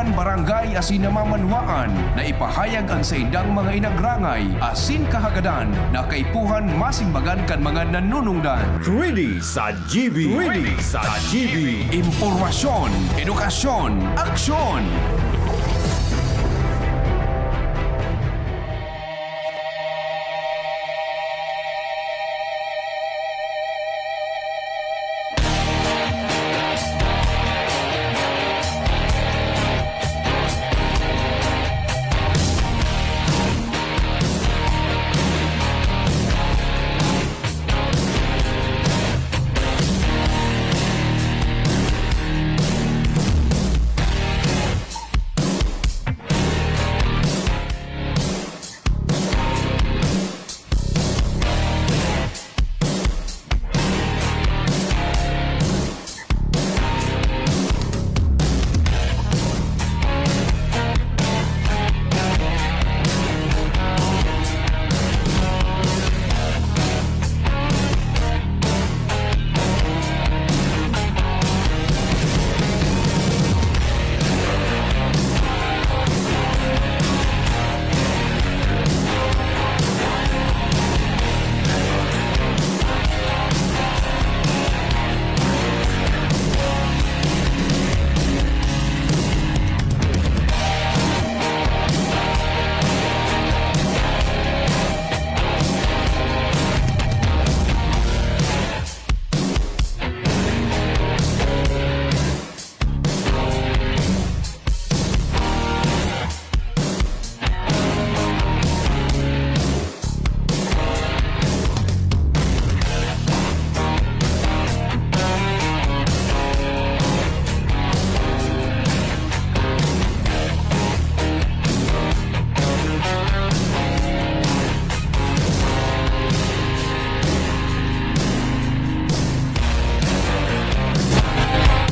Kaipuhan Barangay asin namamanwaan na ipahayag ang sa indang mga inagrangay asin kahagadan na kaipuhan masimbagan kan mga nanunungdan. 3D sa GB. 3D sa GB. Impormasyon, edukasyon, aksyon!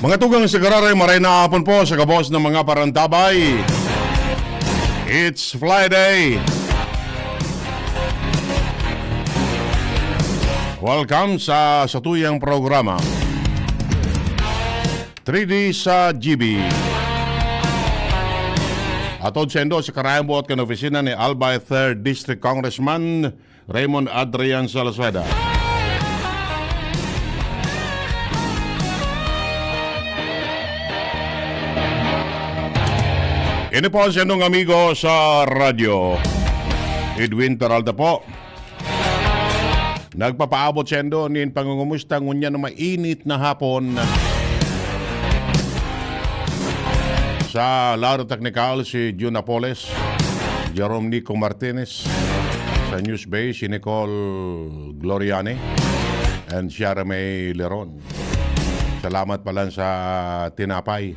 Mga tugang sigararay, maray na hapon po sa kabos ng mga parantabay. It's Friday. Welcome sa satuyang programa 3D sa GB. Atod sendo sa karayambuot kan opisina ni Albay 3rd District Congressman Raymond Adrian Salazada. Ini po ang siyang amigo sa radyo, Edwin Peralta po. Nagpapaabot siyendo nin pangungumusta ngunya na mainit na hapon sa Laro Technical si June Napoles, Jerome Nico Martinez, sa News Bay si Nicole Gloriane, and Shara May Leron. Salamat pala sa tinapay.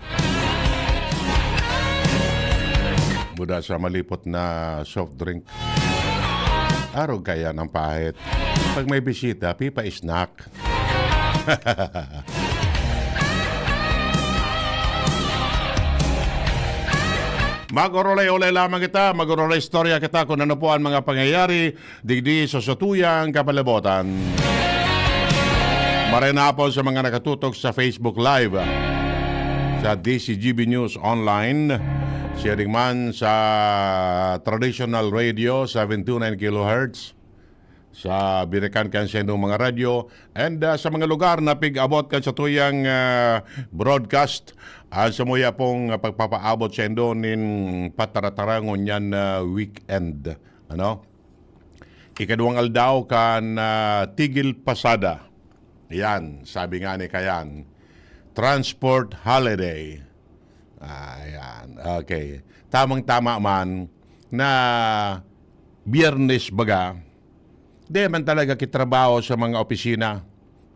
Buda sa malipot na soft drink. Araw kaya ng pahit. Pag may bisita, pipa snack. Mag-orolay-olay lamang kita, mag-orolay istorya kita kung ano po ang mga pangyayari digdi sa satuyang kapalibutan. Marina po sa mga nakatutok sa Facebook Live, sa DCGB News Online, sharing man sa traditional radio 729 kHz, sa Birikan Kansendo mga radyo, and sa mga lugar na pig-abot kan sa tuyang broadcast sa muya pong pagpapaabot sendo nin pataratarangon yan weekend. Ano? Ikaduwang aldaw kan tigil pasada. Yan, sabi nga ni Kayan, transport holiday. Ayan, okay. Tamang-tama man na Biyernes baga, di man talaga kitrabaho sa mga opisina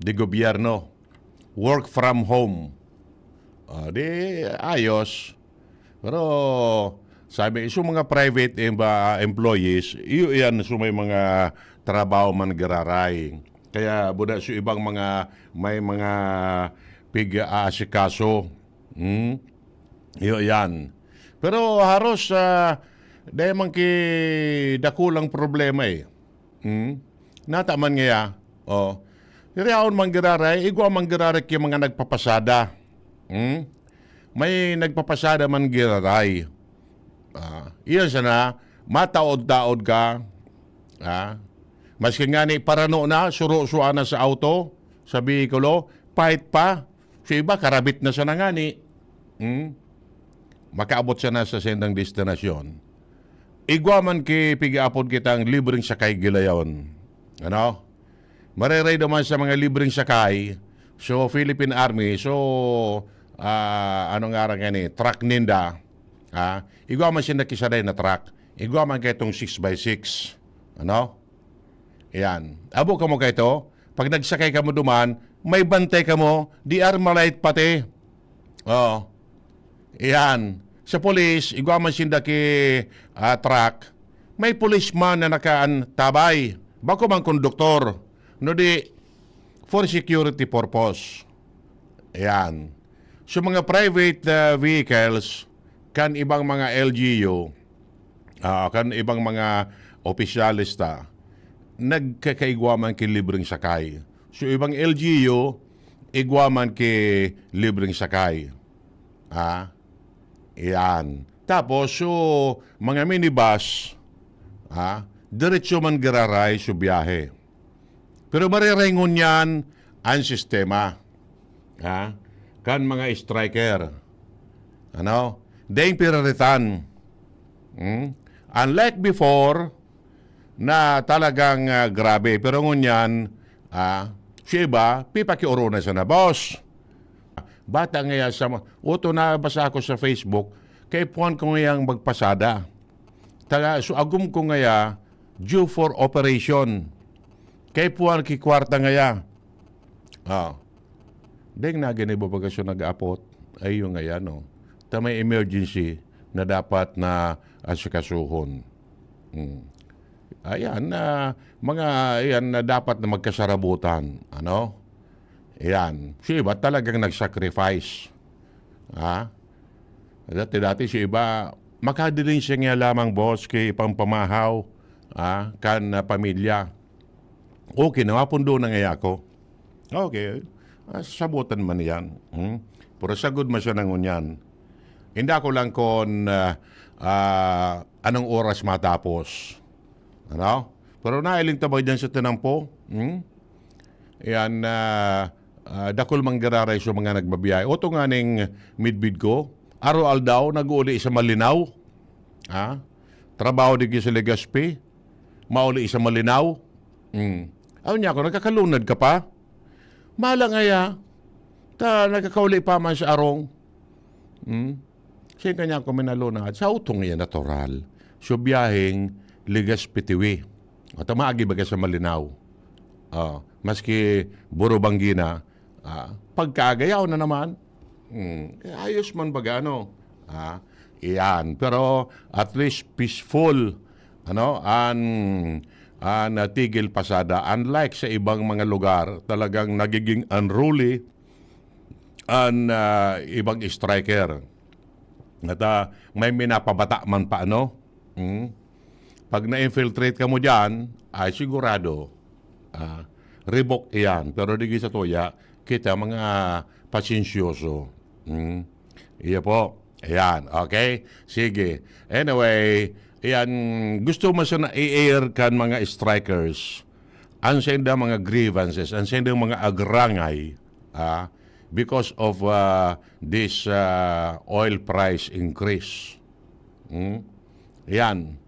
di gobyerno. Work from home. Di ayos. Pero sabi, iso mga private employees, iyan so may mga trabaho man gararay. Kaya buda so ibang mga may mga pig-aasikaso. Yan. Pero haros dahil man ki dakulang problema Nataman nga Iriaon manggiraray, igwa manggiraray ki mga nagpapasada. may nagpapasada man giraray. Iyon sana, mataod-taod ka. Maski nga ni parano na, suro-suan na sa auto, sa bihikulo, pahit pa. So iba, karabit na siya na nga ni. Makaabot siya na sa sendang destinasyon. Igwaman ki pigaapod kitang libreng sakay gilayon. Ano? Mariray naman sa mga libreng sakay. So, Philippine Army. So, anong nga nga ni? Truck ninda. Igwaman siya nakisaday na truck. Igwaman kayo itong 6x6. Ano? Yan. Abo ka mo kayo ito. Pag nagsakay ka mo duman, may bantay ka mo, di armalite pati. Oo. Yan. Sa polis, igwaman sinda ki truck, may policeman na nakaan tabay. Bako mang konduktor. No di, for security purpose. Yan. So mga private vehicles, kan ibang mga LGU, kan ibang mga opisyalista, nagkakaigwaman ki libreng sakay. So ibang LGU, igwaman ki libreng sakay. Yan. Tapos, so, mga minibus, diretso man gararay sa biyahe. Pero marirengon yan ang sistema. Kan mga striker. Ano? Daing piraritan. Unlike before, na talagang grabe. Pero ngunyan, siya iba, pipakiuro na siya na, boss. Bata ngaya sa... Oto na basa ako sa Facebook, kay puan ko ngayang magpasada. So agum ko ngaya, due for operation. Kay puan ki kwarta ngaya. Deng na ganibo baga siya nag-apot. Ay yung ngaya, no? Ta may emergency na dapat na asikasuhon. Ayan, mga ayan na dapat na magkasarabutan. Ano? Ayan. Si iba talagang nag-sacrifice. Dati si iba, makadiling siya nga lamang, boss, kay pampamahaw, kan pamilya. Okay, nawapundo na nga ako. Okay. Sabutan man yan. Pero sagod man siya nangunyan. Hindi ako lang kung anong oras matapos. Ano? Pero nailing tabay dyan sa tinampo. Yan, dakol manggararay sa mga nagbabiyay. Oto nga ning midbid ko, araw-al daw, nag-uuli sa Malinaw. Trabaho di sa Legazpi, mauli sa Malinaw. Ayaw niya ako, nagkakalunad ka pa? Malang ngaya, nagkakauli pa man sa arong. Siya kanya ako minalunad. Sa utong yan, natural. So, biyaheng Legazpi Tiwi. At maagi baga sa Malinaw. Maski Burubanggina, pagkagayaw na naman, ayos man baga, ano? Iyan. Pero at least peaceful, ano? Tigil pasada. Unlike sa ibang mga lugar, talagang nagiging unruly ang ibang striker. At may minapabata man pa, ano? Pag na-infiltrate ka mo dyan, ay sigurado, revoke iyan. Pero di sa tuya, kita mga pasensyoso. Iya po. Ayan. Okay? Sige. Anyway, ayan, gusto mo siya na i-air kan mga strikers. Ang senda mga grievances, ang senda mga agrangay, because of this oil price increase. Ayan.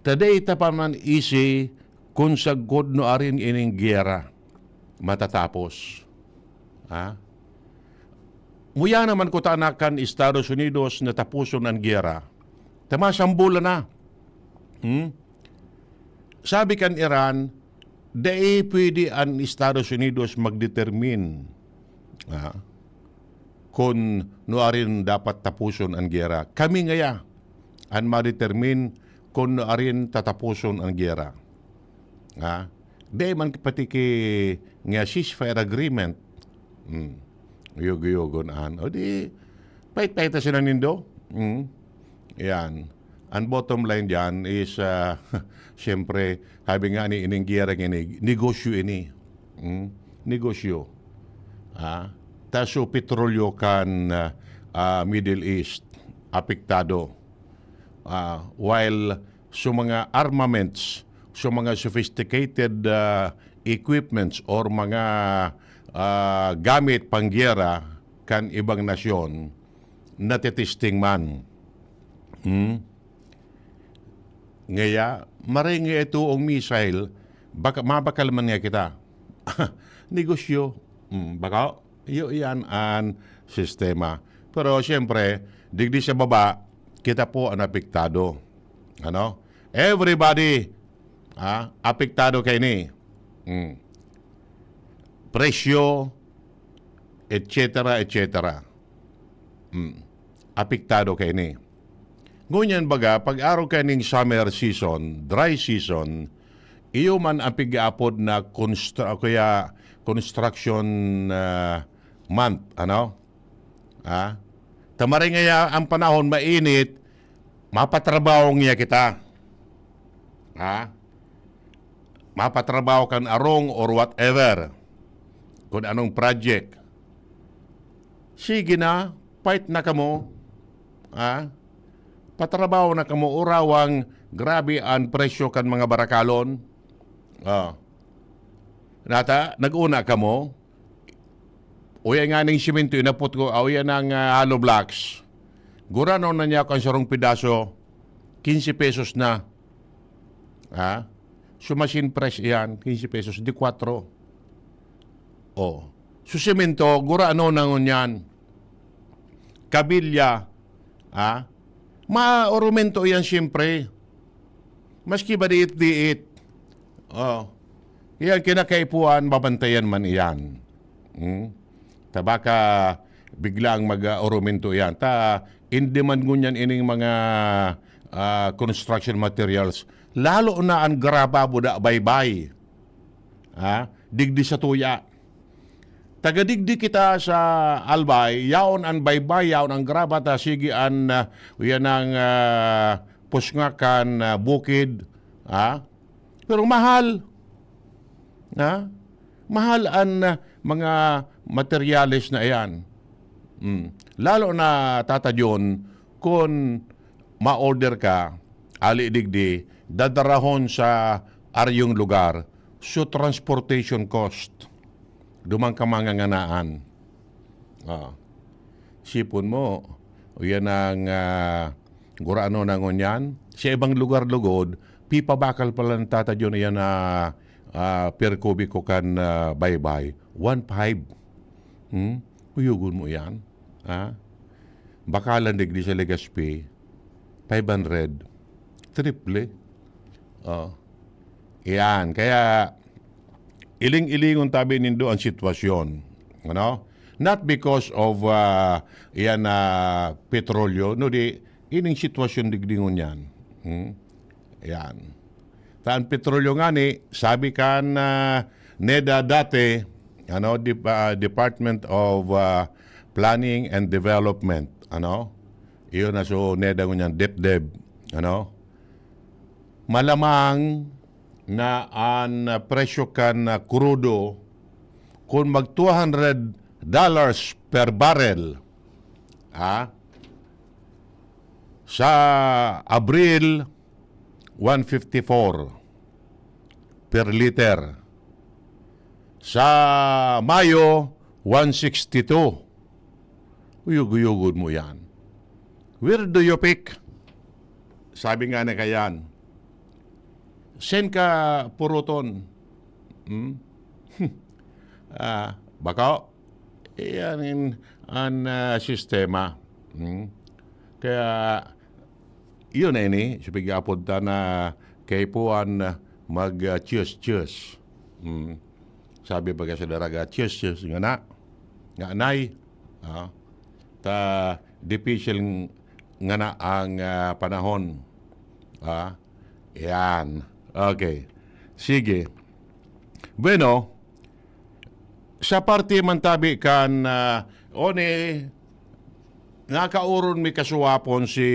Today, tapaman easy kung sa god no arin ining giyera matatapos. Muya naman ko tanakan Estados Unidos na tapuson ang giyera. Tamasambula na. Sabi kan Iran, dahil pwede ang Estados Unidos magdetermine kung no arin dapat tapuson ang giyera. Kami ngaya ang ma-determine kung no arin tatapuson ang giyera. Dahil man pati ki nga ceasefire agreement, yug-yugon o di, pahit-pahit na sila nindo. Yan. Ang bottom line dyan is, siyempre, sabi nga ni ining giyera ini, negosyo ini. Negosyo. ta so petrolyo kan Middle East apektado. While so mga armaments, so mga sophisticated equipments or mga gamit pangyera kan ibang nasyon natitesting man. Ngaya, maringi ito ang missile, mabakal man nga kita. Negosyo. Baka, yan ang sistema. Pero siyempre, digdi sa baba, kita po ang apektado. Ano? Everybody, apektado kayo ni. Presyo, etc., etc. Apektado kayo ni. Ngunyan baga, pag araw ka ning summer season, dry season, iyo man ang pig-aapod na construction month, ano? Tamaring nga ang panahon mainit, mapatrabaho niya kita. Mapatrabaho kan arong or whatever. Kung anong project. Sige na, fight na kamo. Patrabaho na kamo urawang grabe ang presyo kan mga barakalon. Nata, nag-una kamo. Uya nga ning simento, inapot ko, uya ng hollow blocks. Gurano na niya kung sarong pidaso, 15 pesos na. So machine press yan, 15 pesos, di 4. So simento, gurano na ngunyan. Kabilya, ma-orumento yan siyempre. Maski ba diit-diit. Yan kinakaipuan, babantayan man iyan. Tabaka biglang mag-orumento yan. In-demand ngunyan ining mga construction materials. Lalo na ang graba buda baybay. Digdi sa tuya. Tagadigdi kita sa Albay, yaon ang baybay, yaon ang graba, ta sige an yan ang pusngakan bukid. Pero mahal. Mahal ang mga materyales na yan. Lalo na tatadyon kung ma-order ka, ali digdi, dadarahon sa aryong lugar, so transportation cost. Dumang ka mga nganaan. Sipon mo, yan ang gurano na ngunyan. Sa ibang lugar lugod, pipa bakal pala ng tatadyon yan na per kubiko kan baybay. 1.5. Uyugon mo yan. Bakalan digdi sa Legazpi, 500. Triple. Yan. Kaya, iling-ilingon tabi nindo ang sitwasyon. Ano? Not because of petrolyo, no di ining sitwasyon digdingon yan. Yan. Taan petrolyo nga ni, sabi kan NEDA dati, Department of Planning and Development, iyon na so NEDA ngunyan, DepDev, malamang na ang presyo kan crudo kung mag $200 per barrel sa Abril 154 per liter, sa Mayo 162. Uyug-uyugod mo yan. Where do you pick? Sabi nga na kayan, sen ka puruton. Baka yan ang sistema. Kaya yun na ini, sapigapod ta na kaipuan mag-cheers. Sabi pa sa daraga, cheers, nga na. Nga anay. Ta difficile nga na ang panahon. Yan. Okay. Sige. Bueno, sa parte man tabi kan nga kauron mi kasuwapon si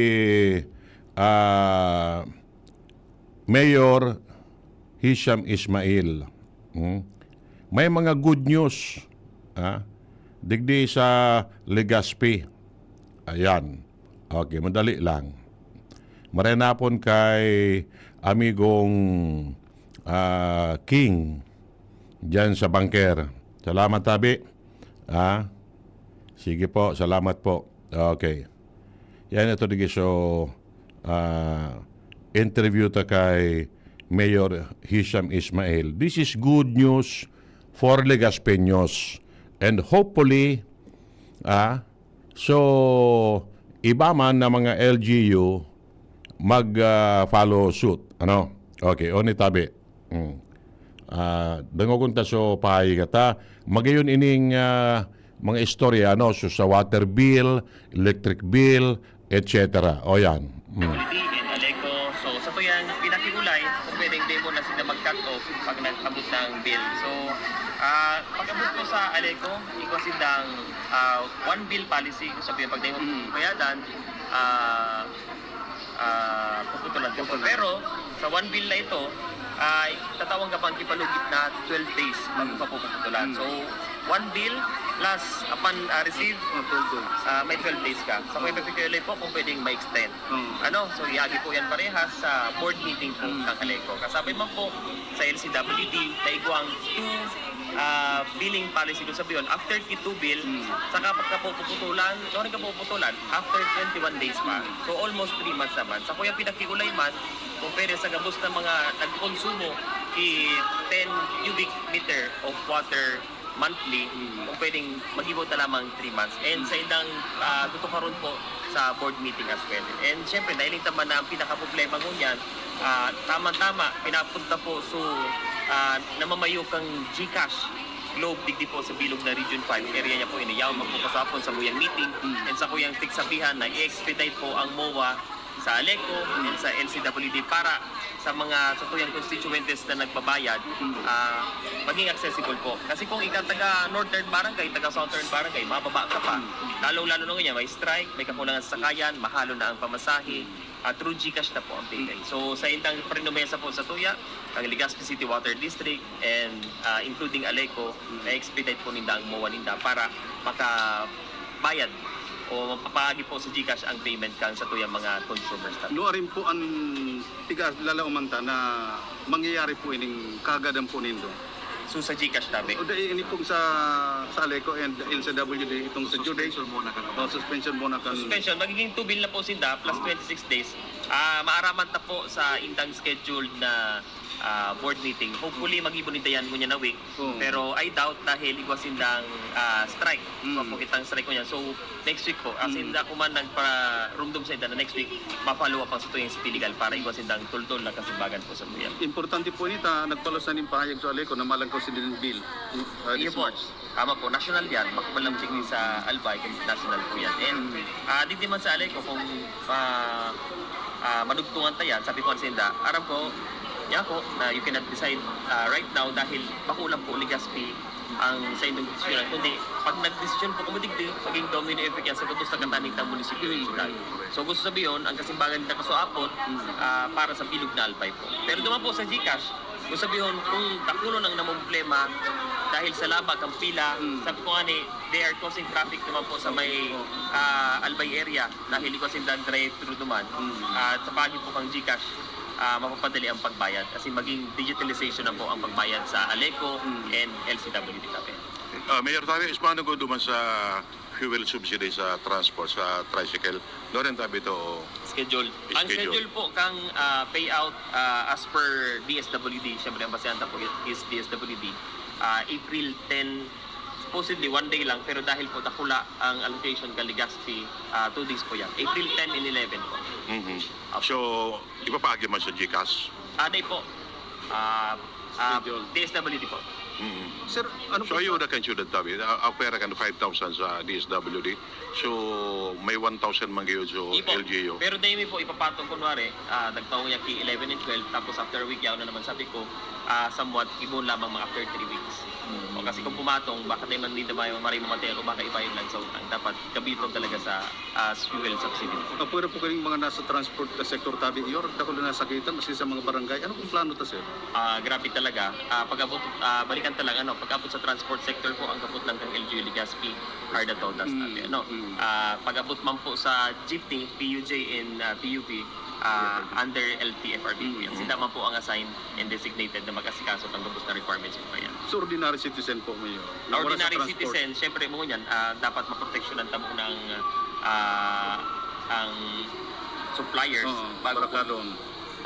Mayor Hisham Ismail. May mga good news digdi sa Legazpi. Ayan. Okay, madali lang. Marenapon kay amigong King dyan sa Bangker. Salamat, tabi. Sige po, salamat po. Okay. Yan ito digi so interview ta kay Mayor Hisham Ismail. This is good news for Legazpeños. And hopefully, so iba man na mga LGU mag-follow suit. Ano? Okay, oni tabi. Dangogon ta so pahay kata. Magayon ining mga istorya no, so sa water bill, electric bill, etc. O yan. In Aleco. So sa to yan, pinakiulay, kung pwedeng demo na sila mag-cut off pag nag-abot ng bill. So pag-abot ko sa Aleco, ikaw sindang one bill policy. Kung sabihin, pag demo bayadan, puputulan ko. Pero sa one bill na ito, tatawang ka pang kipalugit na 12 days bago pa puputulan. So, one bill plus upon receive, may 12 days ka. Sa kung ipagpipilay po kung pwedeng ma-extend. So iagi po yan parehas sa board meeting po ng Aleco. Kasabay man po sa LCWD na iguang 2 billing policy doon sa biyon. After Q2 bill, saka pagka po puputulan, after 21 days pa. So almost 3 months naman. Sa kuya pinakiulay man, kung pwede sa gabos ng mga nagkonsumo 10 cubic meter of water monthly, kung pwedeng mag-ibot na lamang 3 months. And sa indang tutukaron po sa board meeting as well. And syempre, dahil naman na ang pinaka-problema ko niyan, tama-tama, pinapunta po so namamayo kang GCash Globe digdi po sa bilog na Region 5 area niya po iniyaw magpupasapon sa kuyang meeting and sa kuyang tigsabihan na i-expedite po ang MOA sa Aleco and sa LCWD para sa mga satuyang constituents na nagbabayad maging accessible po. Kasi kung ikaw taga Northern Barangay, taga Southern Barangay, mababa ka pa. Lalo-lalo na ganyan, may strike, may kakulangan sa sakayan, mahalo na ang pamasahe, through GCash na po ang pigay. So sa intang prenomesa po sa Tuya, ang Legazpi City Water District and including Aleco, na-expedite po ninda ang MOA ninda para makabayad o mapapahagi po sa GCash ang payment kang sa tuyang mga consumers. No rin po ang tigas lalaumanta na mangyayari po ining kagadan po nindo. So sa GCash tabi. O dahil ini po sa Aleco and LCWD itong sa due date. Suspension muna kan. Suspension, magiging 2 bill na po sinda plus 26 days. Maaraman ta po sa indang scheduled na board meeting. Hopefully mag-ibon nito yan ngunya na week. Pero I doubt dahil igwas sindang strike. So po kitang strike ko niya. So next week po, sinda ko man nagpa-rumdum sa inda na next week, ma-follow up ang sa tuyang city legal para igwas sindang tuldol na kasimbagan po sa tuyan. Importante po nita nagpalusan ng pahayag sa Aleco na malangkaw si din bill. Iyo po. Tama po, national yan. Makumalamtik din sa Albay, national po yan. And di man sa Aleco kung manugtungan tayo, sabi ko ang sinda, aram ko, ko na you cannot decide right now dahil bakulang po Legazpi ang sa inyong desisyon. Kundi pag nag-desisyon po kumudigdi, maging domino effect yan sa tutos na kantanig ng munisipyo ng syudad. So gusto sabihin, ang kasimbangan na kasuapot para sa bilog na Albay po. Pero duman po sa GCash, gusto sabihin kung takulo ng namang problema dahil sa labag ang pila, sabi ko nga they are causing traffic naman po sa may Albay area dahil ikaw sindan drive-thru naman. Sa pagi po kang GCash, mapapadali ang pagbayad kasi maging digitalization na po ang pagbayad sa Aleco and LCWD Cafe. Mayor Tabi, paano ko duman sa fuel subsidy sa transport, sa tricycle? Doon tabi ito Schedule. Ang schedule po kang payout as per DSWD, siyempre ang basehan po is DSWD, April 10, supposedly 1 day lang, pero dahil po takula ang allocation ka Legazpi, 2 days po yan. April 10 and 11 po. So, ipapahagi man sa GCash? Day po. DSWD po. Sir, ano So, ayaw na kan siyudad tabi. Apera kan 5,000 sa DSWD. So, may 1,000 man kayo sa Ipo. LGU. Pero dahil po ipapatong kunwari, nagtaong niya ki 11 and 12, tapos after a week yaw na naman sabi ko, somewhat ibon lamang mga after 3 weeks. O kasi kung pumatong, baka tayo man hindi naman maraming matero, baka ibayad lang. So, ang dapat kabitong talaga sa fuel subsidy. Pwede po kayong mga nasa transport sector tabi iyor, dako na nasakitan, kasi sa mga barangay. Ano kung plano ta, sir? Grabe talaga. Pag-abot, balikan kanto lang, pag-abot sa transport sector po, ang kaput lang kang LGU Legazpi are the totals natin. Pag-abot man po sa jeepney, PUJ and PUV, under LTFRB po yan. Sila man po ang assigned and designated na mag-asikaso ng gabos na requirements po yan. So ordinary citizen po Mayor. na wala sa Ordinary transport. citizen, syempre mo yan, dapat maproteksyonan tamo ng ang suppliers bago para po karon.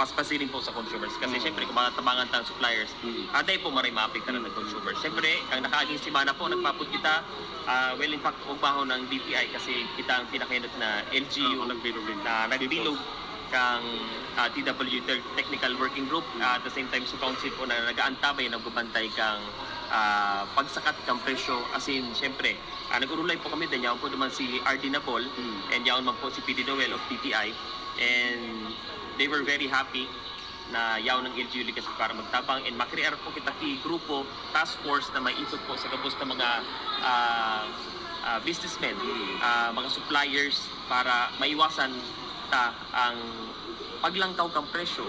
paspasirin po sa consumers. Kasi syempre, kung matabangan tayo suppliers, aday po maray maapektan ng consumers. Syempre, ang nakaaging simana po, nagpapot kita, well, in fact, ugbaho ng DTI kasi kita ang pinakainot na LGU na nagbilog kang TW Technical Working Group. At the same time, sa council po na nag-aantabay, nagbabantay kang pagsakat kang presyo. As in, syempre, nag-urulay po kami din. Yaon po naman si RD Napol and yaon man po si PD Noel of TTI. And they were very happy na yaon ng LGU kasi para magtabang and makrear po kita grupo, task force na may input po sa gabos ng mga businessmen, mga suppliers para maiwasan ang paglangkaw kang presyo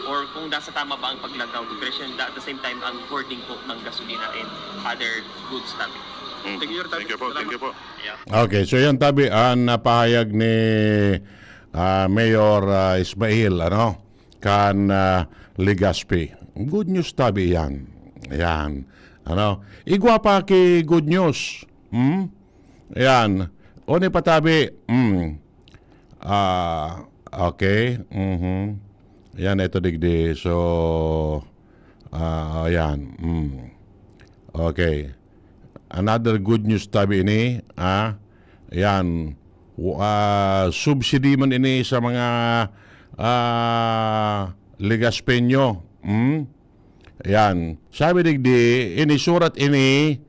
or kung nasa tama ba ang paglangkaw ng presyo and at the same time ang hoarding po ng gasolina and other goods natin. Thank you, Thank you po. Thank you po. Yeah. Okay, so yan tabi ang napahayag ni Mayor Ismail kan Legazpi. Good news tabi yan. Yan. Igwa pa ki good news. Yan. O ni patabi. Okay. Yan ito digdi. So yan. Okay. Another good news tabi ini, yan, subsidy man ini sa mga Legazpenyo. Yan. Sabi digdi, inisurat ini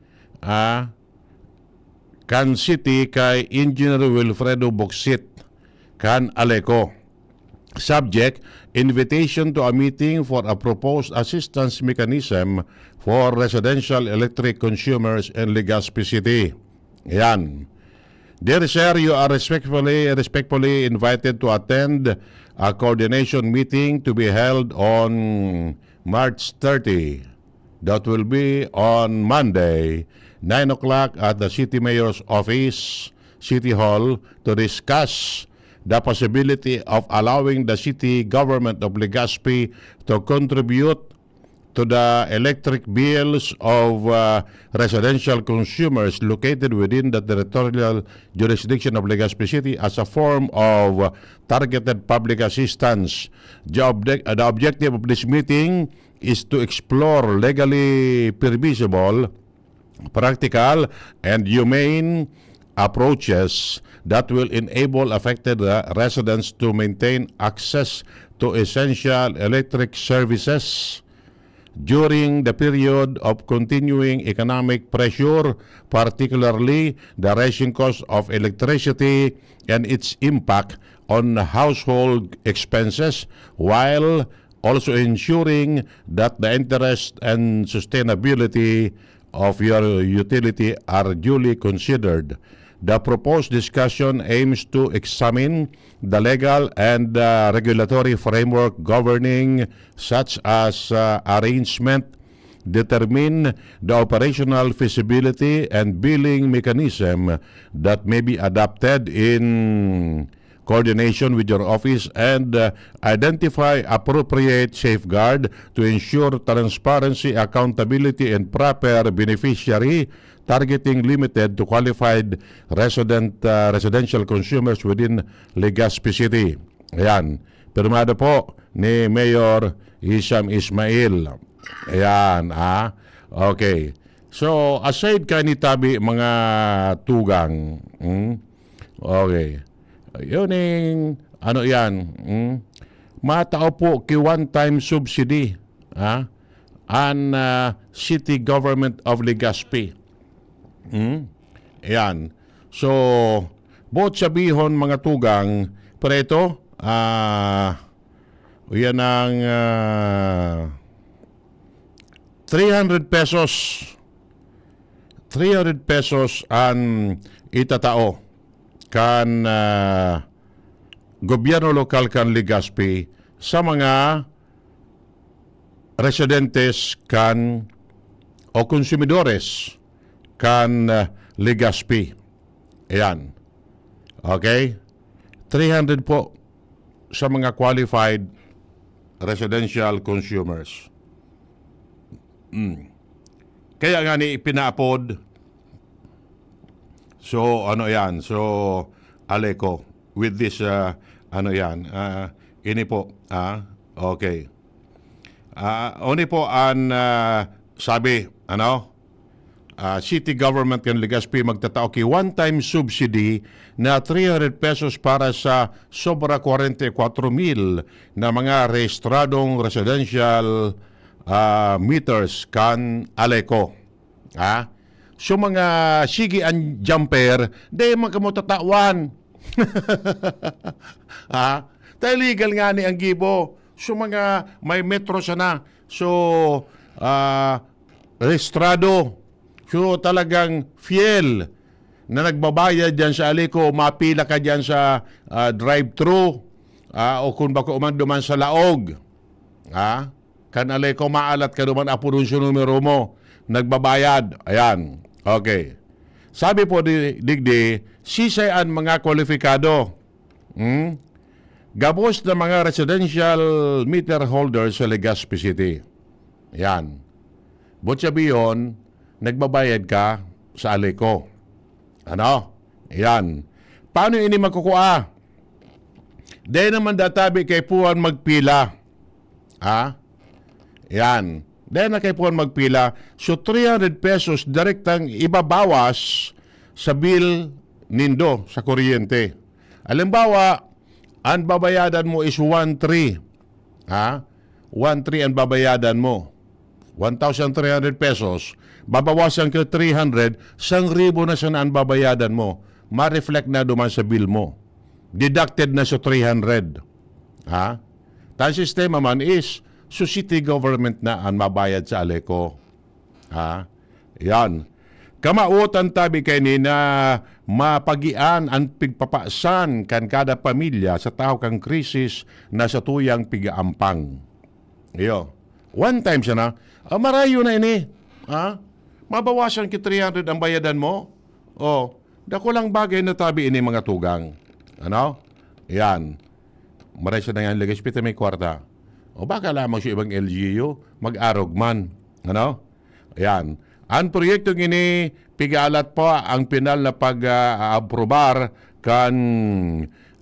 kan City kay Engineer Wilfredo Boxit kan Aleco. Subject, invitation to a meeting for a proposed assistance mechanism for residential electric consumers in Legazpi City. Yan. Dear sir, you are respectfully invited to attend a coordination meeting to be held on March 30. That will be on Monday, 9 o'clock at the City Mayor's Office, City Hall, to discuss the possibility of allowing the city government of Legazpi to contribute to the electric bills of residential consumers located within the territorial jurisdiction of Legazpi City as a form of targeted public assistance. The objective of this meeting is to explore legally permissible, practical, and humane approaches that will enable affected residents to maintain access to essential electric services during the period of continuing economic pressure, particularly the rising cost of electricity and its impact on household expenses, while also ensuring that the interest and sustainability of your utility are duly considered. The proposed discussion aims to examine the legal and regulatory framework governing such as arrangement, determine the operational feasibility and billing mechanism that may be adopted in coordination with your office, and identify appropriate safeguard to ensure transparency, accountability, and proper beneficiary targeting limited to qualified residential consumers within Legazpi City. Ayan. Pirmado po ni Mayor Hisham Ismail. Ayan. Okay. So, aside ka ni tabi mga tugang. Okay. Yun yung, yan. Matao po ki one-time subsidy. An City Government of Legazpi. Ayan. So, both sabihon mga tugang, pero ito, yan ang 300 pesos. 300 pesos ang itatao kan gobyerno lokal kan Legazpi sa mga residentes kan o konsumidores kan Legazpi. Ayan. Okay? 300 po sa mga qualified residential consumers. Kaya nga ni pinaapod. So, ano yan? So, Aleco, with this, ano yan? Ini po, okay. Oni po ang sabi, ano? City government kan Legazpi magtatao ki one-time subsidy na 300 pesos para sa sobra 44,000 na mga rehistradong residential meters kan Aleco. So mga sige ang jumper, di man kamo tatawan. Tayo legal nga ni ang gibo. So mga may metro sana. So rehistrado. So talagang fiel na nagbabayad dyan sa Aleco, mapila ka dyan sa drive-thru o kung bako duman sa laog. Kan Aleco maalat ka duman apurun sa numero mo, nagbabayad. Ayan, okay. Sabi po digdi, sisayan mga kwalifikado. Gabos na mga residential meter holders sa Legazpi City. Ayan. Butsabiyon, nagbabayad ka sa Aleco. Ano? Yan. Paano ini makukuha? Dahil naman databi kay puwan magpila. Yan. Dahil na kay puwan magpila, so 300 pesos direktang ibabawas sa bill nindo sa kuryente. Halimbawa, ang babayadan mo is 1,300. 1,300 ang babayadan mo. 1,300 pesos. Babawasan ka 300, 1,000 na siya na ang babayadan mo. Ma-reflect na duman sa bill mo. Deducted na sa 300. Tan sistema man is, so city government na ang mabayad sa Aleco. Yan. Kamautan tabi kay ni na mapagian ang pigpapasan kan kada pamilya sa tao kang krisis na sa tuyang pigaampang. Iyo. One time siya na, marayo na ini. Mabawasan ki 300 ang bayadan mo. Dako lang bagay na tabi ini mga tugang. Ano? Yan. Maray siya na yan, Legazpi may kwarta. Baka lamang siya ibang LGU, mag-arog man. Ano? Yan. Ang proyektong ini, pigalat po ang pinal na pag-aprobar kan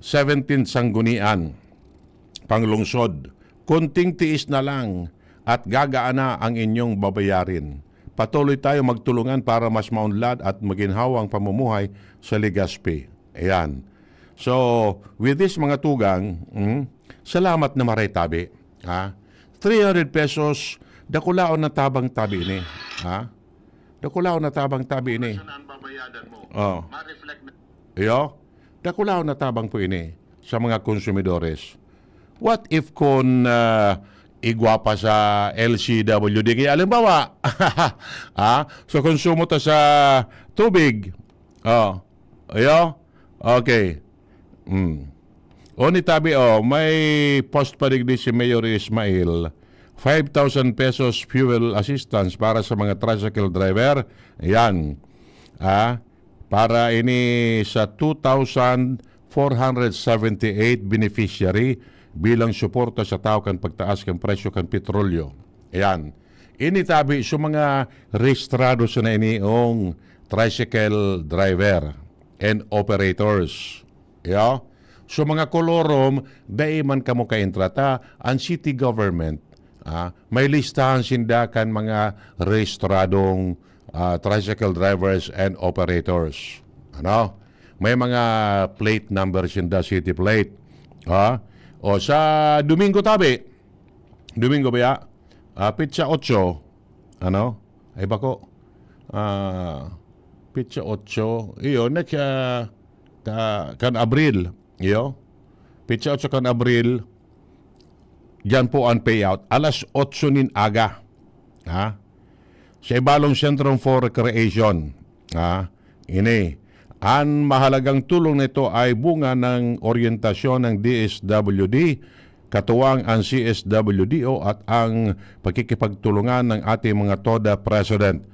17 sanggunian. Panglungsod. Kunting tiis na lang at gagaan na ang inyong babayarin. Patuloy tayo magtulungan para mas maunlad at maginhawa ang pamumuhay sa Legazpi. Ayan. So, with this mga tugang, salamat na maray tabi. 300 pesos, dakulaon na tabang tabi ini. Dakulaon na tabang tabi ini. Iyo, dakulaon na tabang po ini sa mga konsumidores. What if kung igwapa sa LCWD? Kaya alimbawa, so konsumo ta sa tubig. Ayo? Okay. Oni tabi, may post pa rin si Mayor Ismail, 5,000 pesos fuel assistance para sa mga tricycle driver. Ayan. Para ini sa 2,478 beneficiary bilang suporta sa tao kan pagtaas kan presyo kan petrolyo. Ayan. Ini tabi sa mga rehistrado sa na ini ang tricycle driver and operators. Yeah? So mga kolorom, dahil man kamo kaintrata, ang city government, may listahan sinda kan mga rehistradong tricycle drivers and operators. Ano? May mga plate number sinda, city plate. O sa Domingo tabi, Domingo ba ya? Pizza 8, ano? Ay bako? Pizza 8, iyo, kan Abril, iyo. Pizza 8 kan Abril, diyan po ang payout. Alas 8 nin aga. Sa Ibalong Sentrum for Recreation. Ini. Ang mahalagang tulong nito ay bunga ng orientasyon ng DSWD katuwang ang CSWDO at ang pagkikipagtulungan ng ating mga TODA President.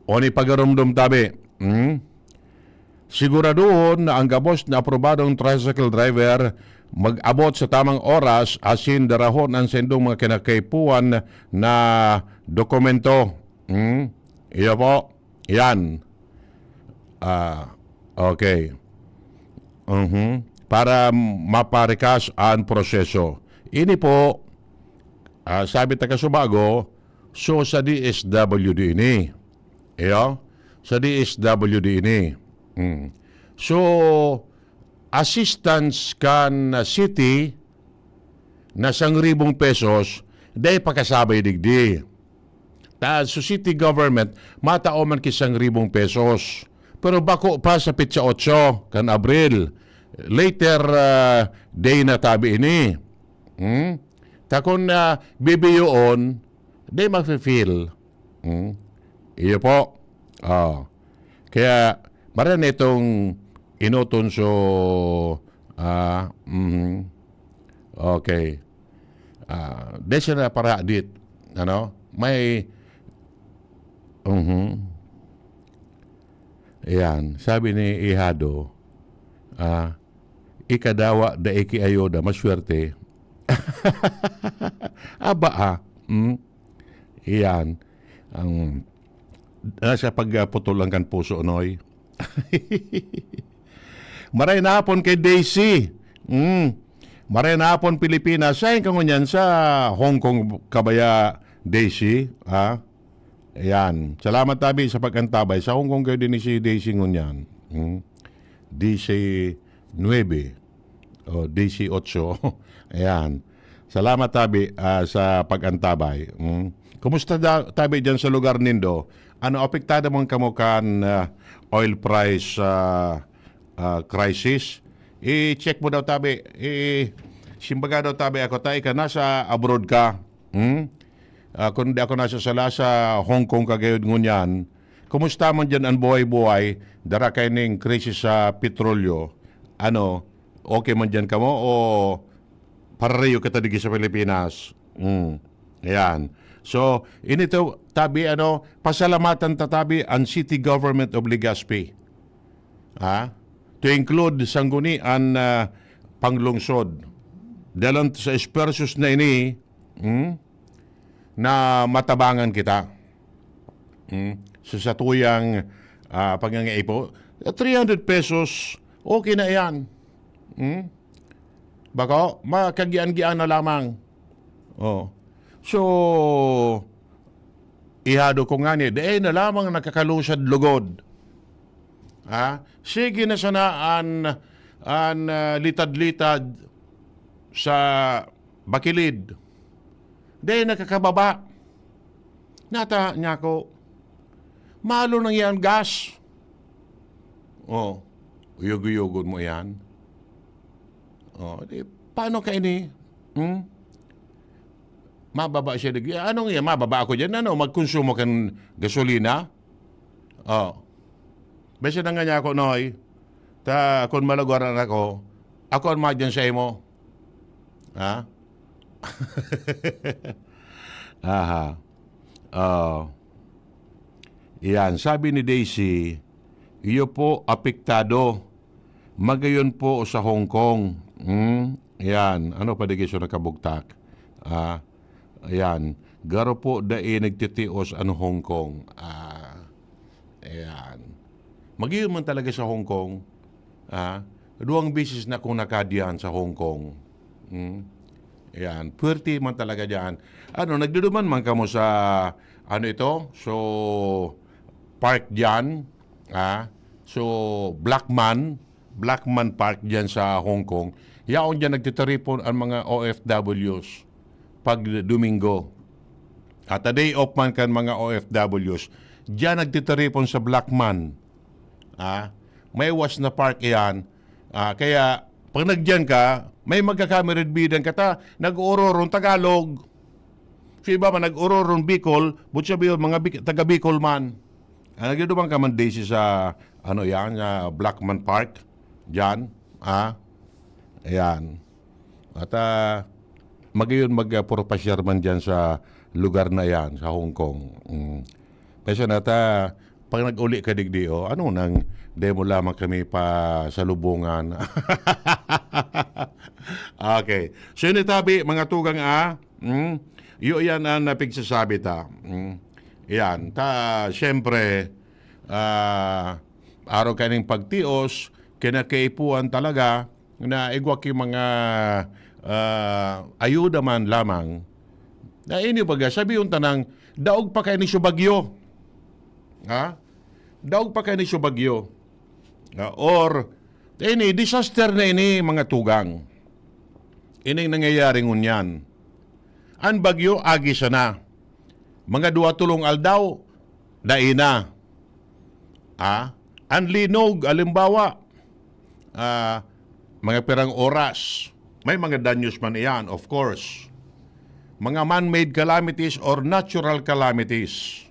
O ni pagarumdum tabi, siguraduhon na ang gabos na aprobadong tricycle driver mag-abot sa tamang oras asin darahon ang sendong mga kinakaipuan na dokumento. Iyo po, yan. Okay. Para maparikas ang proseso. Ini po, sabi taga Subago, so sa DSWD ini. Iyo? Sa DSWD ini. So, assistance kan city na 1,000 pesos, dahil pakasabay digdi. Sa city government, matao man ki 1,000 pesos. Pero bako pa sa pitsa 8 kan Abril. Later day na tabi ini. Takon na bibiyoon, day mafe-feel. Iyo po. Kaya, maran itong inuton so okay. Desa na para dit. Ano? May Ayan, sabi ni Ihado, ikadawa da iki ayoda, maswerte. Aba Iyan. Ang nasa pagputulang kan puso, noy. Maray na hapon kay Daisy. Maray na hapon Pilipinas. Saan ka ngunyan sa Hong Kong kabaya, Daisy? Ayan. Salamat tabi sa pagkantabay. Sa Hong Kong kayo din si Daisy ngunyan. Daisy 9 o Daisy 8. Ayan. Salamat tabi sa pag-antabay. Kumusta tabi dyan sa lugar nindo? Ano apektada mong kamukan oil price crisis? I-check mo daw tabi. Simbaga daw tabi ako tayo ka nasa abroad ka. Kung di ako nasa sala sa Hong Kong kagayod ngunyan, kumusta man dyan ang buhay-buhay, dara kayo ng krisis sa petrolyo, ano, okay man dyan ka mo o parareyo kita digi sa Pilipinas? Ayan. So, inito, tabi, pasalamatan tatabi ang City Government of Legazpi. To include sanggunian panglungsod. Dalam sa espersus na ini, na matabangan kita. Sa tuyang pangangaipo, 300 pesos, okay na yan. Baka, makagian-gian na lamang. So, ihado ko nga ni, dahil na lamang nakakalusad lugod. Sige na sanaan an litad-litad sa bakilid. Dahil nakakababa. Nata niya ko, malo nang yan gas. Uyog-uyogod mo yan. Paano ka ini? Mababa siya. Anong yan? Mababa ako dyan. Magkonsumo kan gasolina? Besa na nga niya ako, Noy. Kung malagoran ako ang madyan sa imo. Yan. Sabi ni Daisy, iyo po apektado. Magayon po sa Hong Kong. Yan. Ano pa digis yung nakabugtak? Ayan. Garo po dai nagtitios ang Hong Kong. Ayan. Magiyon man talaga sa Hong Kong. 2 beses na kung nakadiyan sa Hong Kong. Ayan. Puwerte man talaga diyan. Nagduduman man kamo sa So, park diyan. So, Blackman Park diyan sa Hong Kong. Yaon diyan nagtitiripon ang mga OFWs pag Domingo. At a day off man kan mga OFWs, diyan nagtitiripon sa Blackman. May was na park iyan. Kaya, pag nagdiyan ka, may magkakamerid bidan ka nag-uurorong Tagalog. So iba man, nag-uurorong Bicol, but sabi yun, mga taga-Bicol man. Nagdudumang ka man Daisy sa, Blackman Park. Diyan. Ayan. At, magayon magpurpasyar man dyan sa lugar na yan, sa Hong Kong. Kasi nata, pag nag-uli ka digdio, ano nang demo lamang kami pa sa lubungan. Okay. So yun tabi, mga tugang yun yan ang napigsasabi ta. Yan. Siyempre, araw kaning pagtios, kinakaipuan talaga na igwak yung mga ayuda man lamang na ini baga sabi yung tanang daog pa kayo ni Subagyo. Ha? Daog pa kayo ni Subagyo. Or ini disaster na ini mga tugang. Ining nangyayari ngunyan. Ang bagyo agi sana. Mga 2-3 aldaw daina. Ang linog alimbawa mga pirang oras. May mga danyos man iyan, of course. Mga man-made calamities or natural calamities.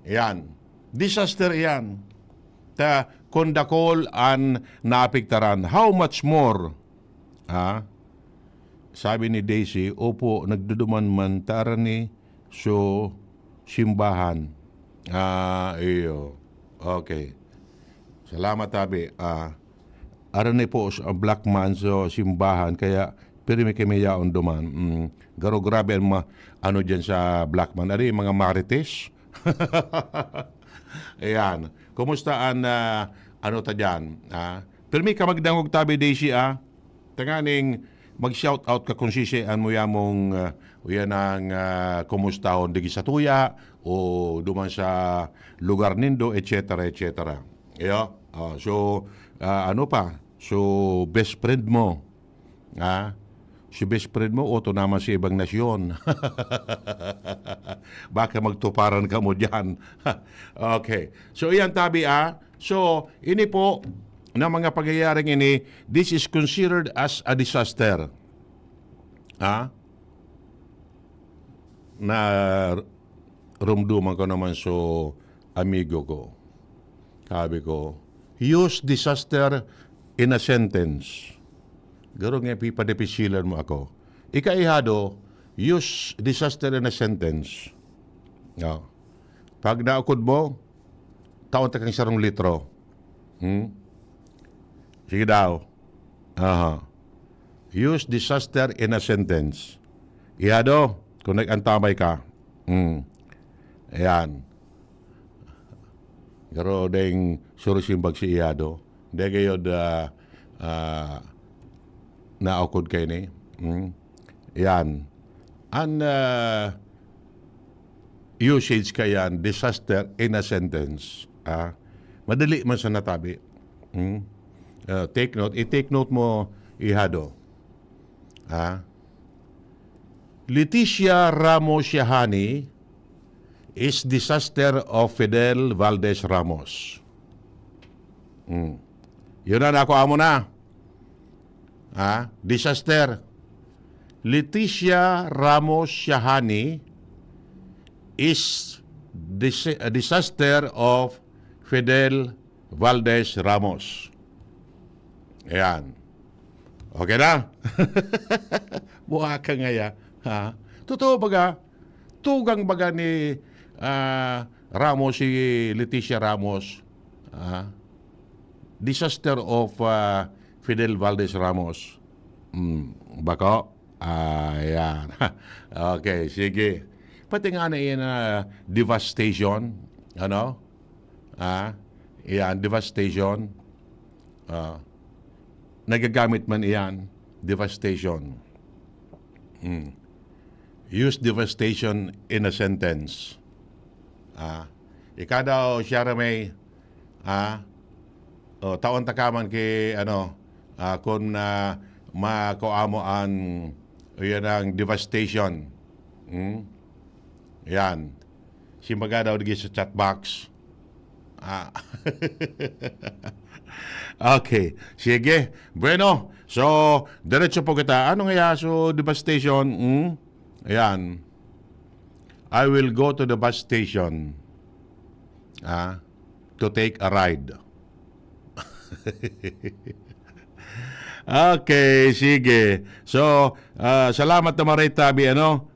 Iyan. Disaster iyan. Kondakol an naapektaran. How much more? Sabi ni Daisy, opo, nagduduman man tarani so simbahan. Iyo. Okay. Salamat tabi. Aran po sa black man so simbahan kaya pero may kamiyaon duman. Garo grabe ang ano dyan sa black man. Ari mga marites. Ayan. Kumusta ang ano ta dyan? Pero may kamagdangog tabi Daisy tanganing mag-shout out ka kung sisian mo yamong yan ang kumustahon digi sa tuya o duman sa lugar nindo etc. etc. Yeah. So ano pa? So best friend mo. Si best friend mo oto naman sa ibang nasyon. Baka magtuparan ka mo dyan. Okay. So iyan tabi So ini po na mga pangyayaring ini, this is considered as a disaster. Na rumduman ko naman so amigo ko. Sabi ko, use disaster in a sentence. Garo nga pipadepisilan mo ako. Ikaihado, use disaster in a sentence. Pag naukod mo, taon ta kang 1 litro. Sige daw. Use disaster in a sentence. Ihado, kung nag-antamay ka. Ayan. Garo ding surusimbag si Ihado. Hindi kayo naukod kayo ni. Yan. Ang usage ka yan, disaster in a sentence. Madali man sa natabi. Take note. I-take note mo, Ihado. Leticia Ramos Yahani is disaster of Fidel Valdez Ramos. Yun na ako amo na. Disaster. Leticia Ramos Yahani is a disaster of Fidel Valdez Ramos. Ayan. Okay na? Buha ka nga ya. Totoo baga, tugang baga ni Ramos, si Leticia Ramos, disaster of Fidel Valdez Ramos. Bako? Ayan. Okay, sige. Pati nga na yan devastation. Ano? Yan, devastation. Nagagamit man iyan. Devastation. Use devastation in a sentence. Ikadaw siya ramay taon takaman kay kung makoamo ang yan ang devastation. Yan. Simbaga daw digi sa chat box. Okay. Sige. Bueno. So, diretso po kita. Ano nga so the bus station? Ayan. I will go to the bus station to take a ride. Okay, sige. So, salamat na Maray Tabi, ano?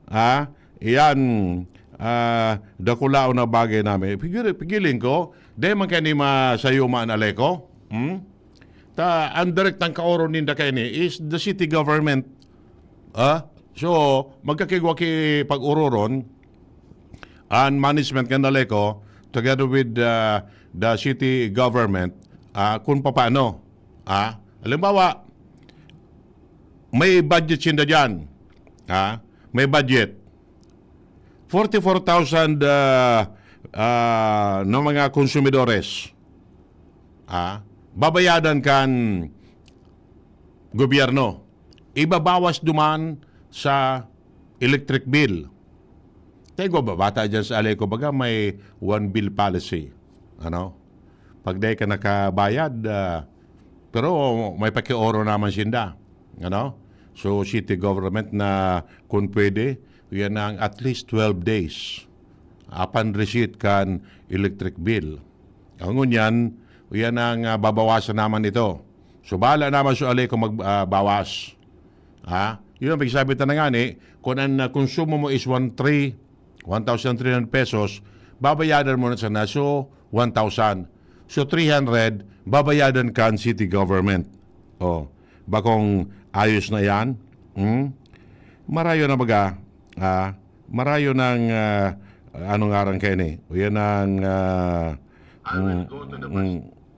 Iyan, dakulao na bagay namin. Pigilin ko, di man kayo ni masayuma na leko. Ang direct ng kaoro ninda kayo ni is the city government. So, magkakigwaki pag-ururon ang management ng Naleco together with the city government kung paano. Halimbawa, may budget sinda dyan. May budget. 44,000 ng mga konsumidores. Babayadan kan gobyerno. Ibabawas duman sa electric bill. Tayo ba, bata dyan sa alay ko, baga may one bill policy. Ano? Pag di ka nakabayad, pero may pakioro naman sinda. Ano? So, city government na kung pwede, yan ang at least 12 days upon receipt kan electric bill. Ang ngunyan, yan ang babawasan naman ito. So, bahala naman sa alay kung magbawas. Yun ang pagsabi na nga ni, kung ang konsumo mo is 1,300 pesos, babayadan mo na sana. So, 1,000. So, 300, babayadan ka ang city government. Bakong ayos na yan? Marayo na baga. Marayo ng, anong arang kayo ni? Yan ang,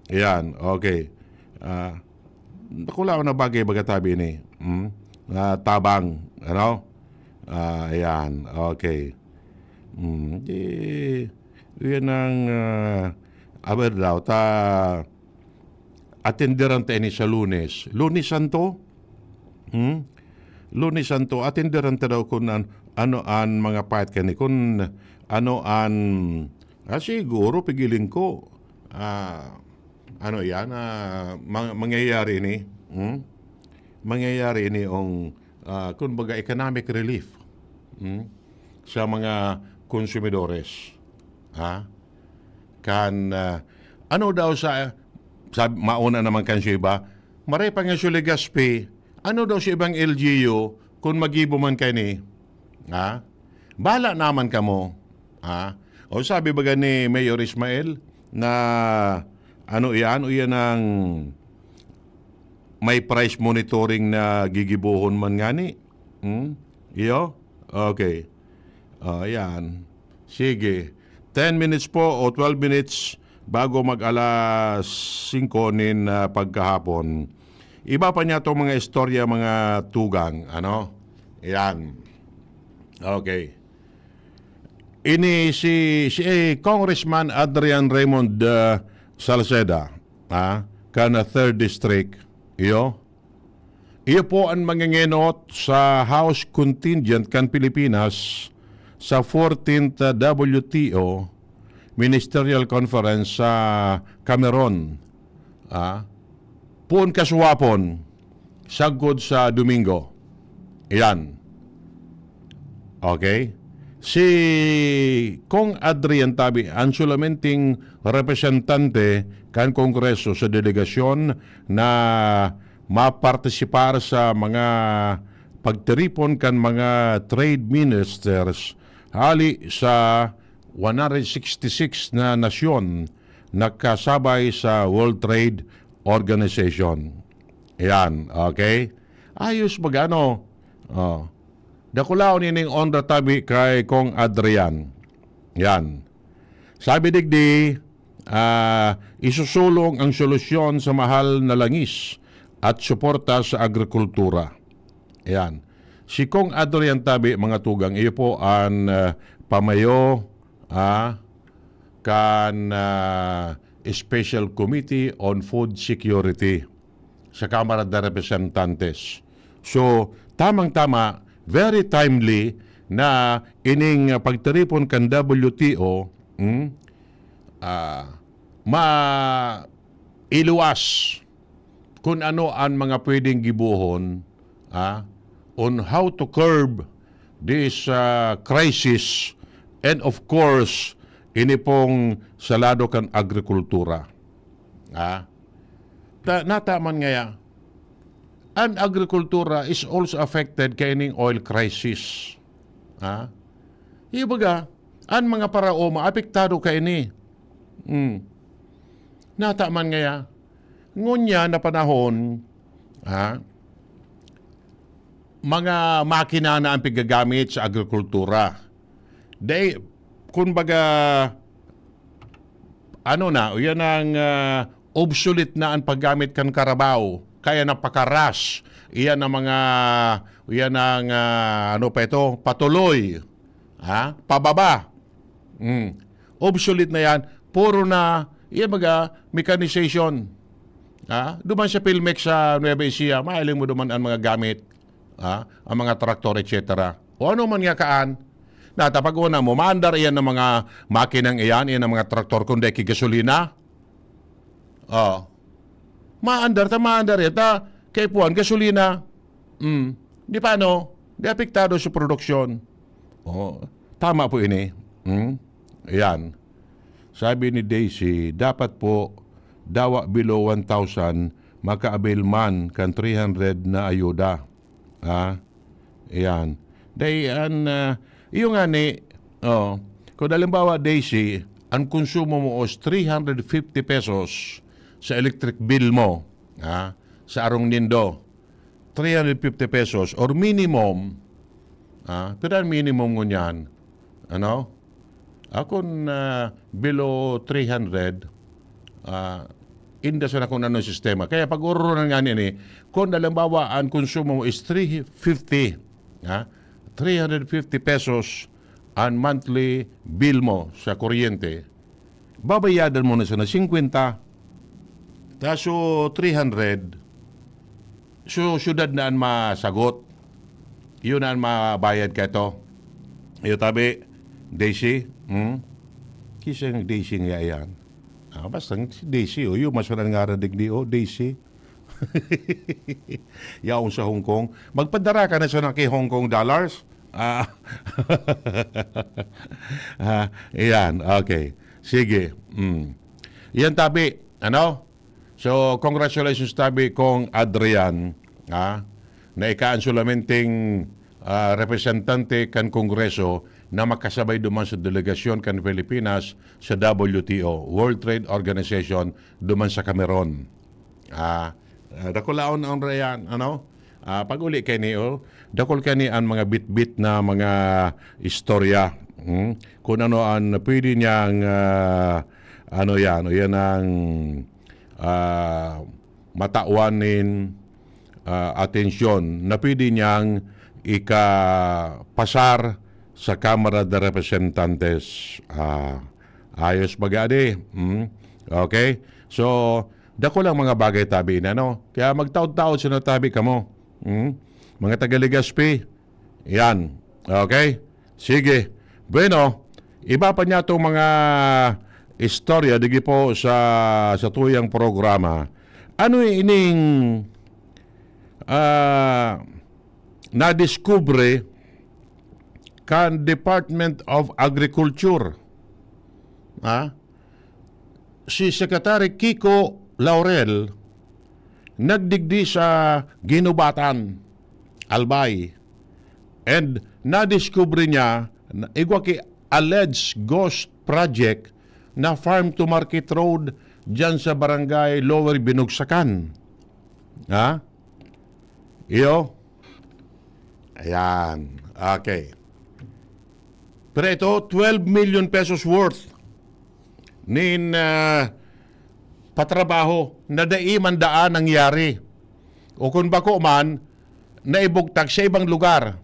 yan, okay. Nakula ko na bagay bagatabi ni. Tabang, ano? Ayan, okay. Yan ang aber daw, atenderan tayo ni sa Lunes. Lunes Santo? Lunes Santo, atenderan tayo daw kung ano an mga part kani, kung ano an, siguro pigiling ko, ano yan, mangyayari ni, mangyayari ni ang kumbaga economic relief sa mga konsumidores. Ano daw sa mauna naman kan siya iba, maray pa nga siya Legaspi, ano daw sa ibang LGU kung magibo man kayo ni, bala naman ka mo. O sabi ba ni Mayor Ismael na ano yan, o yan ang may price monitoring na gigibuhon man nga ni. Iyo? Okay. Ayan. Sige. 10 minutes po o 12 minutes bago mag-alas 5 nin pagkahapon. Iba pa niya itong mga istorya, mga tugang. Ano? Ayan. Okay. Ini si Congressman Adrian Raymond Salceda, kana 3rd District. Iyo po ang mangingenot sa House Contingent kan Pilipinas sa 14th WTO Ministerial Conference sa Cameron. Pun kasuwapon sagod sa Domingo. Iyan. Okay? Si Kong Adrian Tabi, ang sulamenting representante kan Kongreso sa delegasyon na mapartisipar sa mga pagtiripon kan mga trade ministers hali sa 166 na nasyon na kasabay sa World Trade Organization. Ayan, okay? Ayos magano. Dakulao nining on the tabi kay Kong Adrian. Yan. Sabi digdi, isusulong ang solusyon sa mahal na langis at suporta sa agrikultura. Yan. Si Kong Adrian Tabi, mga tugang, iyo po ang pamayo kan Special Committee on Food Security sa Kamara de Representantes. So, tamang-tama, very timely na ining pagtaripon kan WTO mailuwas kung ano ang mga pwedeng gibuhon on how to curb this crisis and of course ini pong salado kan agrikultura. Nataman ngaya ang agrikultura is also affected kaining oil crisis. Ha? Ibaga, ang mga parao maapektado kaini. Nataman ngaya. Ngunya na panahon, ha? Mga makina na ang pigagamit sa agrikultura. Day, kumbaga, ano na, yan ang obsolete na ang paggamit kan karabaw. Kaya napakaras. Iyan ang mga, iyan ang, ano pa ito, patuloy. Ha? Pababa. Obsolete na yan. Puro na, iyan mga mechanization. Ha? Duman sa Pilmex sa Nueva Ecija, mahiling mo duman ang mga gamit. Ha? Ang mga traktor, etc. O ano man nga kaan, natapag una mo, maandar iyan ng mga makinang iyan ng mga traktor kundi gasolina. Maandar yan. Kay puan, gasolina. Di paano? Di apektado sa produksyon. Tama po ini. Ayan. Sabi ni Daisy, dapat po dawa below 1,000 makaabil man kan 300 na ayuda. Ayan. Dayan, yung nga ni, kung halimbawa, Daisy, ang konsumo mo is 350 pesos sa electric bill mo, sa arong nindo, 350 pesos, or minimum, pero ang minimum mo niyan, ano? Kung below 300, inda sa na kung ano sistema. Kaya pag urunan nga niya kung halimbawa ang konsumo mo is 350, 350 pesos ang monthly bill mo sa kuryente, babayadan mo na siya na 50, taso 300, so syudad na ang masagot. Yun na ang mabayad ka ito. Iyo tabi, Daisy, kisa yung Daisy nga yan. Basta si Daisy, yung masalan nga radig di, Daisy. Yaon sa Hong Kong. Magpadara ka na sa naki Hong Kong dollars. Iyan, okay. Sige. Iyan tabi, ano? So, congratulations tabi kong Adrian, na ikaan solamenting representante kan Kongreso na makasabay duman sa delegasyon kan Pilipinas sa WTO, World Trade Organization, duman sa Cameron. Dakulaon ang rayan, ano? Pag uli kay niyo, dakol kani ang mga bit-bit na mga istorya. Kung ano ang pwede niyang, ano yan ang matauanin, atensyon na pwede niyang ikapasar sa Kamara de Representantes. Ayos bagadi. Okay? So, dako lang mga bagay tabi na, no? Kaya magtaod-taod sa tabi ka mo. Mga taga-Legazpi. Yan. Okay? Sige. Bueno, iba pa niya itong mga istorya digi po sa tuyang programa. Ano ining nadiskubre kan Department of Agriculture. Si Secretary Kiko Laurel nagdigdi sa Ginubatan, Albay, and nadiskubre niya na igwaki alleged ghost project na farm to market road dyan sa barangay Lower Binugsakan. Iyo? Ayan. Okay. Pero ito, 12 million pesos worth nin patrabaho na daiman daan nangyari. O kung bako man, naibugtag sa ibang lugar.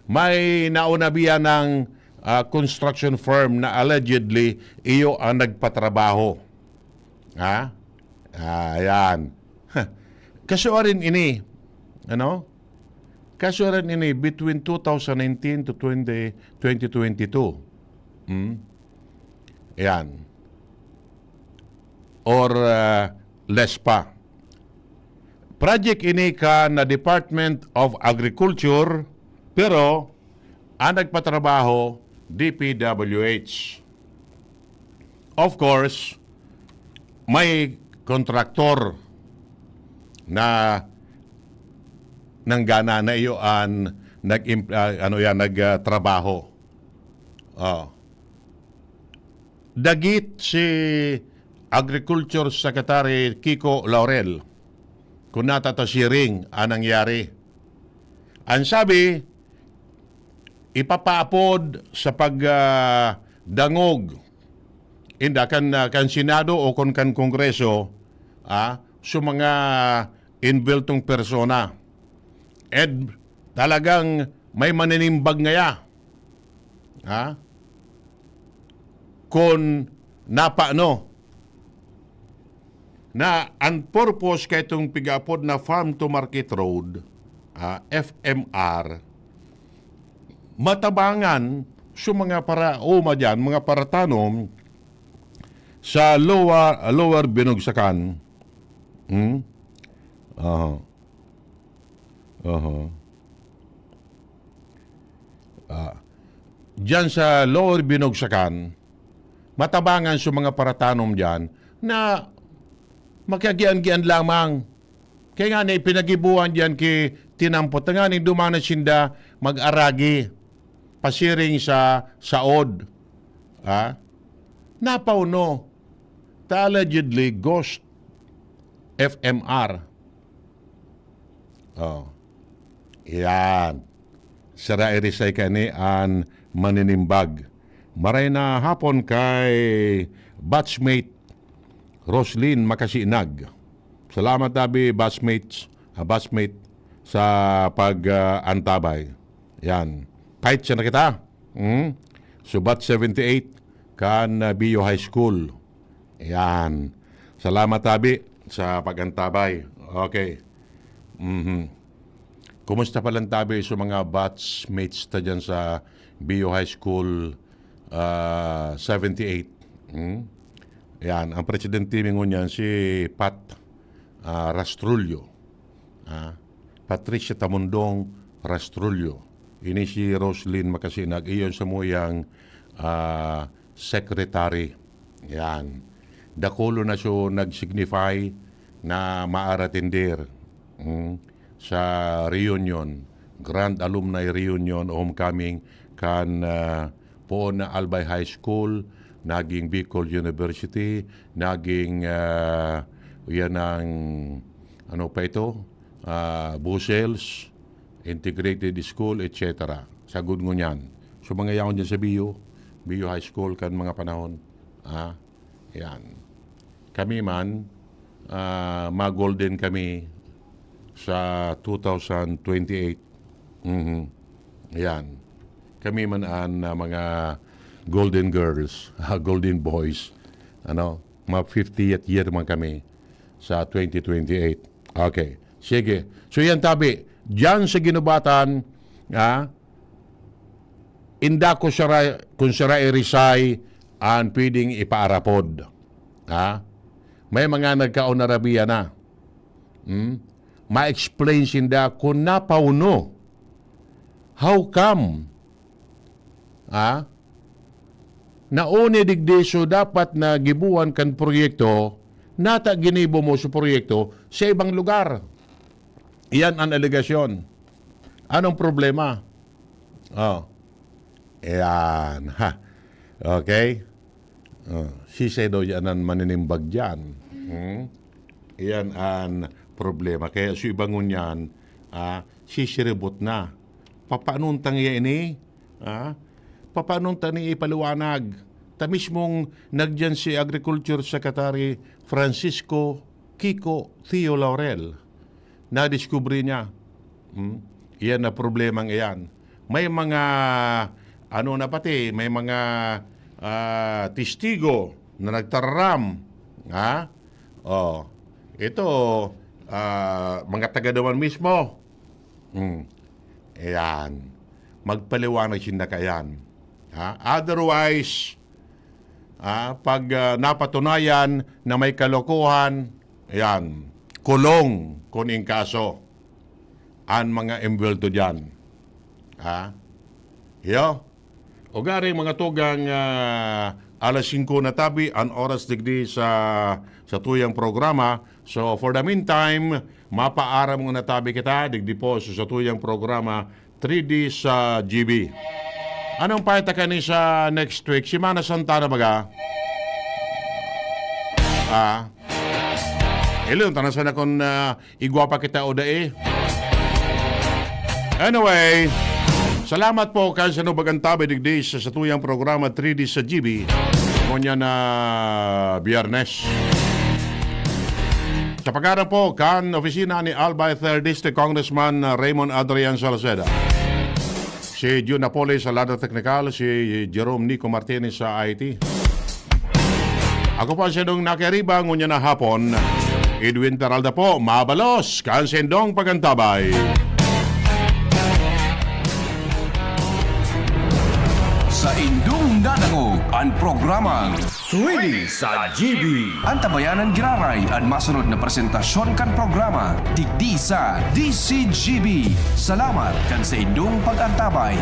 May naunabihan ng construction firm na allegedly iyo ang nagpatrabaho. Ayan. Kasuarin ini, ano? Kasuarin ini between 2019 to 2022. Ayan. Or less pa. Project ini ka na Department of Agriculture, pero ang nagpatrabaho DPWH. Of course, may kontraktor na nanggana na iyo an nagtrabaho. Dagit si Agriculture Secretary Kiko Laurel kung natatasiring ang nangyari. Ang sabi, ipapaapod sa pagdangog inda kan Senado o kan Kongreso sa mga inbiltong persona. Talagang may maninimbag ngaya. Kung napaano na ang purpose kay itong pigapod na Farm to Market Road, FMR, matabangan sa mga paraoma dyan, mga paratanom sa lower binugsakan. Diyan sa lower binugsakan, matabangan sa mga paratanom dyan na magkagian-gian lamang. Kaya nga na ipinagibuhan dyan kay tinampot. Nga ni dumana sinda mag-aragi pasiring sa saod. Napauno. Allegedly ghost FMR. Yan. Sara irisay ka ni an maninimbag. Maray na hapon kay batchmate Roslyn Makasinag. Salamat tabi batchmate sa pag-antabay. Yan. Kahit siya na kita. Subat 78 kan Bio High School. Yan. Salamat tabi sa pag-antabay. Okay. Kumusta pa lang tabi sa mga batchmates ta dyan sa Bio High School 78. Yan, ang presidente mingon yan si Pat Rastrullo. Patricia Tamundong Rastrullo. Ini si Roslyn Makasinag. Iyon sa muyang secretary. Yan. Dakulo na siya nag-signify na maaratindir sa reunion, Grand Alumni Reunion Homecoming kan po na Albay High School, naging Bicol University, naging yan ang ano pa ito, Busels, Integrated School, etc. Sagod mo niyan. So mga yaon dyan sa Bio High School kan mga panahon. Yan. Kami man, mag-golden kami sa 2028. Yan. Kami man ang mga golden girls, golden boys. Mga 50th year man kami sa 2028. Okay. Sige. So yan tabi, diyan sa ginubatan, inda ko kung sira i-resay ang pwedeng ipaarapod. May mga nagkaunarabiya na. Ma-explain sinda kung napauno. How come? Nauni digdeso dapat na gibuan kan proyekto, nata ginibo mo sa proyekto sa ibang lugar. Iyan ang alegasyon. Anong problema? Ayan. Okay? Sisay daw yan ang maninimbag dyan. Iyan ang problema. Kaya sa ibangon yan, sisiribot na. Papaanong tangya ini? Papaanong tani ipaliwanag? Ta mismong nagdyan si Agriculture Secretary Francisco Kiko Theo Laurel. Na-discovery niya. Iyan na problemang iyan. May mga may mga testigo na nagtararam. Ito, mga taga-dawan mismo. Ayan. Magpaliwanag sinda kayan. Otherwise, pag napatunayan na may kalokohan, ayan, kulong kuning kaso ang mga embelto dyan. O gari mga tugang alas 5 na tabi, ang oras digdi sa sa tuyang programa. So for the meantime, mapaaram mo na tabi kita, digdipo sa tuyang programa 3D sa GB. Anong paita ka ni sa next week? Semana Santa na baga? Ilun, tanasan akong igwapa kita o dae. Anyway, salamat po kan sa nubagantabi digdi sa tuyang programa 3D sa GB. Kunya na Biyernes. Sa pagkara po kan opisina ni Albay 3rd District Congressman Raymond Adrian Salceda. Si June Napoli sa Ladder Technical, si Jerome Nico Martinez sa IT. Ako po siya nung nakiriba ngunya na hapon. Edwin Peralda po, mabalos, kansendong pagantabay. Sa indung dadangog ang programang 3D sa GB. ang tabayanan giraray ang masunod na presentasyon kan programa digdi sa DCGB. Salamat kan sa indung pag-antabay.